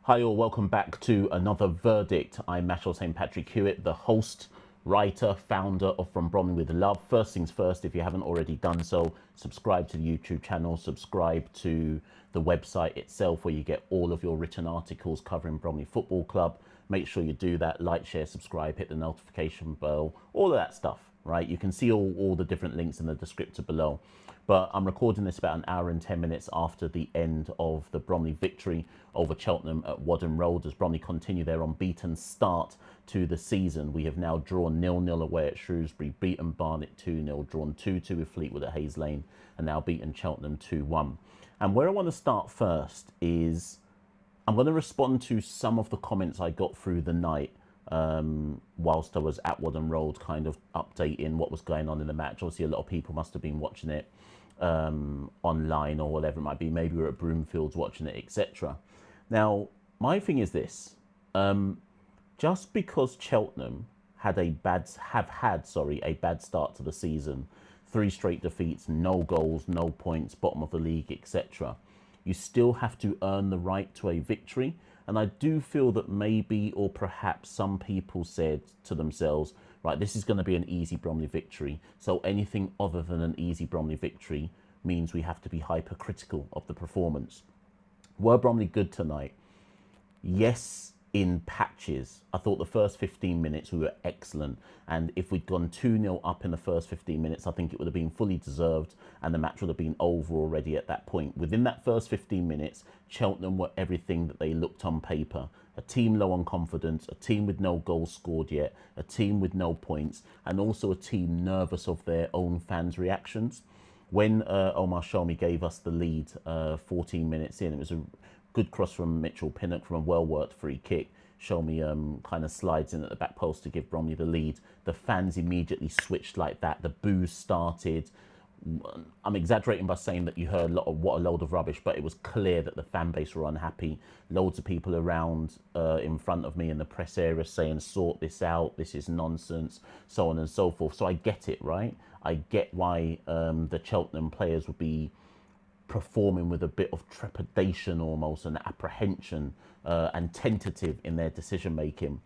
Hi all, welcome back to another verdict. I'm Mashal St. Patrick Hewitt, the host, writer, founder of From Bromley with Love. First things first, if you haven't already done so, subscribe to the YouTube channel, subscribe to the website itself where you get all of your written articles covering Bromley Football Club. Make sure you do that, like, share, subscribe, hit the notification bell, all of that stuff, right? You can see all the different links in the descriptor below. But I'm recording this about an hour and 10 minutes after the end of the Bromley victory over Cheltenham at Whaddon Road as Bromley continue their unbeaten start to the season. We have now drawn 0-0 away at Shrewsbury, beaten Barnet 2-0, drawn 2-2 with Fleetwood at Hayes Lane, and now beaten Cheltenham 2-1. And where I want to start first is I'm going to respond to some of the comments I got through the night whilst I was at Whaddon Road, kind of updating what was going on in the match. Obviously, a lot of people must have been watching it online or whatever it might be. Maybe we're at Broomfields watching it, etc. Now, my thing is this: just because Cheltenham have had a bad start to the season, 3 straight defeats, no goals, no points, bottom of the league, etc., you still have to earn the right to a victory. And I do feel that maybe, or perhaps some people said to themselves, right, this is going to be an easy Bromley victory. So anything other than an easy Bromley victory means we have to be hypercritical of the performance. Were Bromley good tonight? Yes, in patches. I thought the first 15 minutes we were excellent, and if we'd gone 2-0 up in the first 15 minutes, I think it would have been fully deserved and the match would have been over already at that point. Within that first 15 minutes, Cheltenham were everything that they looked on paper. A team low on confidence, a team with no goals scored yet, a team with no points, and also a team nervous of their own fans' reactions. When Omar Sholmi gave us the lead 14 minutes in, it was a good cross from Mitchell Pinnock from a well-worked free kick. Sholmi kind of slides in at the back post to give Bromley the lead. The fans immediately switched like that. The boos started. I'm exaggerating by saying that you heard what a load of rubbish, but it was clear that the fan base were unhappy. Loads of people around in front of me in the press area saying, sort this out, this is nonsense, so on and so forth. So I get it, right? I get why the Cheltenham players would be performing with a bit of trepidation almost, and apprehension and tentative in their decision making.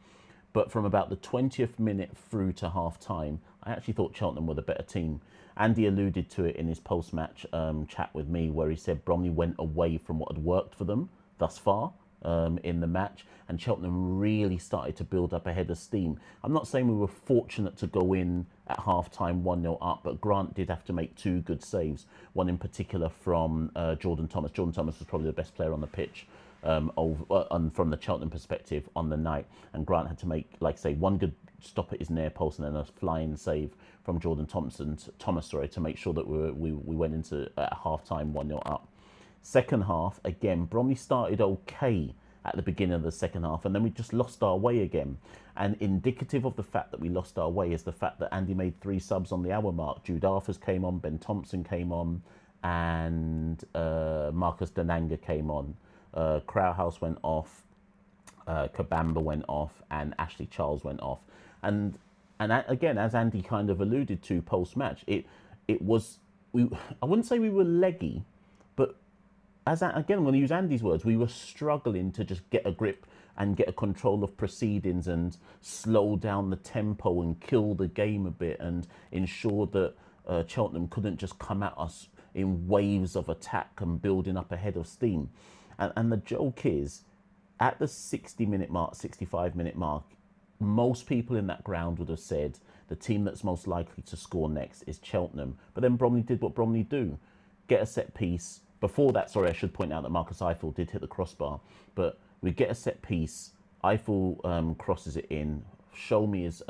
But from about the 20th minute through to half time, I actually thought Cheltenham were the better team. Andy alluded to it in his post-match chat with me, where he said Bromley went away from what had worked for them thus far in the match, and Cheltenham really started to build up a head of steam. I'm not saying we were fortunate to go in at half-time 1-0 up, but Grant did have to make 2 good saves, one in particular from Jordan Thomas. Jordan Thomas was probably the best player on the pitch from the Cheltenham perspective on the night, and Grant had to make, like I say, 1 good stop at his near post and then a flying save from Jordan Thomas to make sure that we went into at half-time 1-0 up. Second half, again, Bromley started okay at the beginning of the second half, and then we just lost our way again. And indicative of the fact that we lost our way is the fact that Andy made 3 subs on the hour mark. Jude Arthurs came on, Ben Thompson came on, and Marcus Dananga came on. Crowhouse went off, Kabamba went off, and Ashley Charles went off. And again, as Andy kind of alluded to post-match, it was, I wouldn't say we were leggy, but again, I'm going to use Andy's words, we were struggling to just get a grip and get a control of proceedings and slow down the tempo and kill the game a bit and ensure that Cheltenham couldn't just come at us in waves of attack and building up a head of steam. And the joke is, at the 60-minute mark, 65-minute mark, most people in that ground would have said the team that's most likely to score next is Cheltenham. But then Bromley did what Bromley do, get a set piece. Before that, sorry, I should point out that Marcus Eiffel did hit the crossbar, but we get a set piece, Eiffel crosses it in, Sholmi is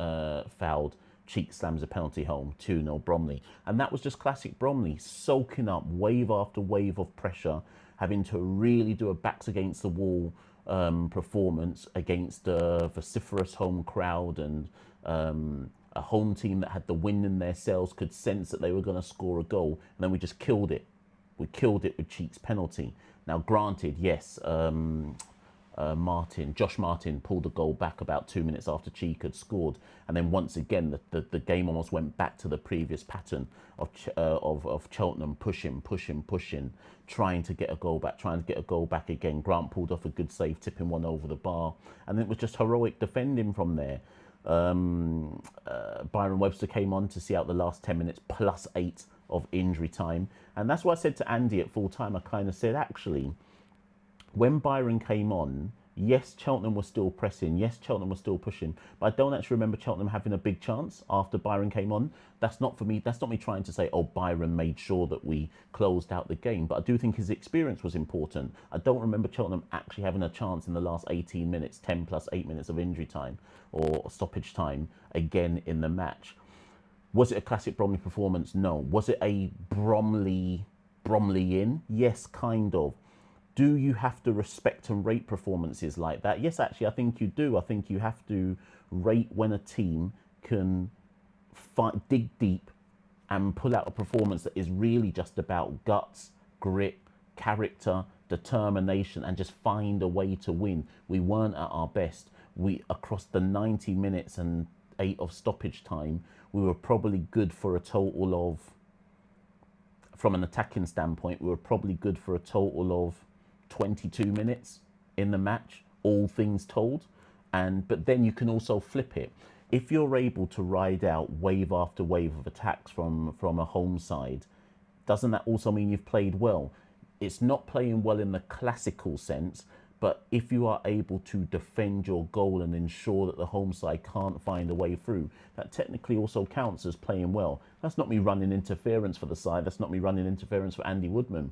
fouled, Cheek slams a penalty home, 2-0 Bromley. And that was just classic Bromley, soaking up wave after wave of pressure, having to really do a backs against the wall performance against a vociferous home crowd, and a home team that had the wind in their sails, could sense that they were going to score a goal, and then we just killed it. We killed it with Cheek's penalty. Now, granted, yes, Josh Martin pulled a goal back about 2 minutes after Cheek had scored, and then once again the game almost went back to the previous pattern of Cheltenham pushing, trying to get a goal back, again. Grant pulled off a good save, tipping one over the bar, and it was just heroic defending from there. Byron Webster came on to see out the last 10 minutes plus 8 of injury time, and that's why I said to Andy at full time, I kind of said, actually, when Byron came on, yes, Cheltenham was still pressing. Yes, Cheltenham was still pushing. But I don't actually remember Cheltenham having a big chance after Byron came on. That's not for me. That's not me trying to say, oh, Byron made sure that we closed out the game. But I do think his experience was important. I don't remember Cheltenham actually having a chance in the last 18 minutes, 10 plus 8 minutes of injury time or stoppage time again in the match. Was it a classic Bromley performance? No. Was it a Bromley in? Yes, kind of. Do you have to respect and rate performances like that? Yes, actually, I think you do. I think you have to rate when a team can dig deep and pull out a performance that is really just about guts, grit, character, determination, and just find a way to win. We weren't at our best. Across the 90 minutes and 8 of stoppage time, we were probably good for a total of, from an attacking standpoint, we were probably good for a total of 22 minutes in the match, all things told. But then you can also flip it. If you're able to ride out wave after wave of attacks from a home side, doesn't that also mean you've played well? It's not playing well in the classical sense, but if you are able to defend your goal and ensure that the home side can't find a way through, that technically also counts as playing well. That's not me running interference for the side. That's not me running interference for Andy Woodman.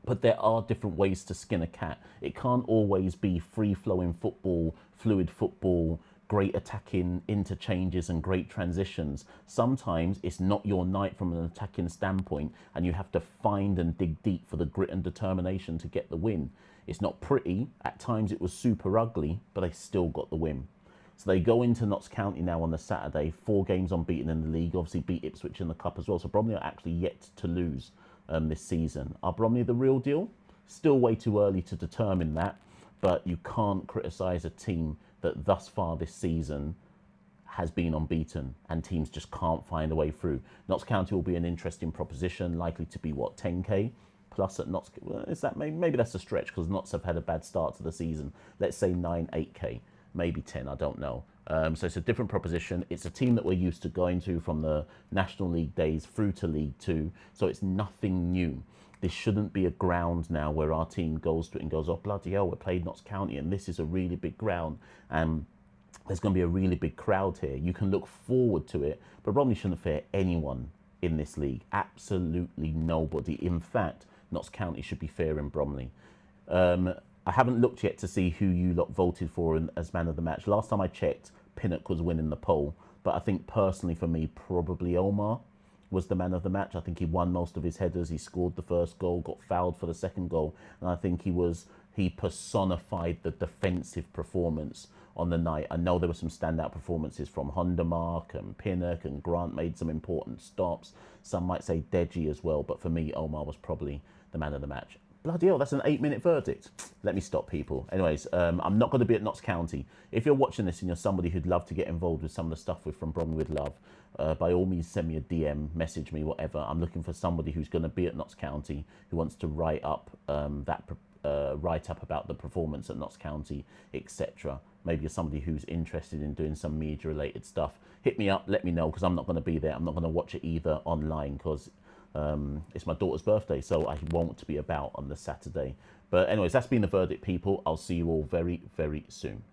But there are different ways to skin a cat. It can't always be free-flowing football, fluid football, great attacking interchanges and great transitions. Sometimes it's not your night from an attacking standpoint, and you have to find and dig deep for the grit and determination to get the win. It's not pretty. At times it was super ugly, but they still got the win. So they go into Notts County now on the Saturday, 4 games unbeaten in the league, obviously beat Ipswich in the cup as well. So Bromley are actually yet to lose this season. Are Bromley the real deal? Still way too early to determine that, but you can't criticise a team that thus far this season has been unbeaten, and teams just can't find a way through. Notts County will be an interesting proposition, likely to be, what, 10k plus at Notts? Well, is that maybe that's a stretch because Notts have had a bad start to the season. Let's say 8k, maybe 10, I don't know. So it's a different proposition. It's a team that we're used to going to from the National League days through to League Two. So it's nothing new. This shouldn't be a ground now where our team goes to it and goes, oh, bloody hell, we played Notts County and this is a really big ground. And there's going to be a really big crowd here. You can look forward to it, but Bromley shouldn't fear anyone in this league. Absolutely nobody. In fact, Notts County should be fearing Bromley. I haven't looked yet to see who you lot voted for as man of the match. Last time I checked, Pinnock was winning the poll, but I think personally for me, probably Omar was the man of the match. I think he won most of his headers. He scored the first goal, got fouled for the second goal, and I think he personified the defensive performance on the night. I know there were some standout performances from Hondermark and Pinnock, and Grant made some important stops. Some might say Deji as well, but for me, Omar was probably the man of the match. Bloody hell, that's an 8-minute verdict. Let me stop, people. Anyways, I'm not going to be at Notts County. If you're watching this and you're somebody who'd love to get involved with some of the stuff with From Bromley with Love, by all means, send me a DM, message me, whatever. I'm looking for somebody who's going to be at Notts County, who wants to write up write up about the performance at Notts County, etc. Maybe you're somebody who's interested in doing some media-related stuff. Hit me up, let me know, because I'm not going to be there. I'm not going to watch it either online because it's my daughter's birthday, so I won't be about on the Saturday. But anyways, that's been the verdict, people. I'll see you all very, very soon.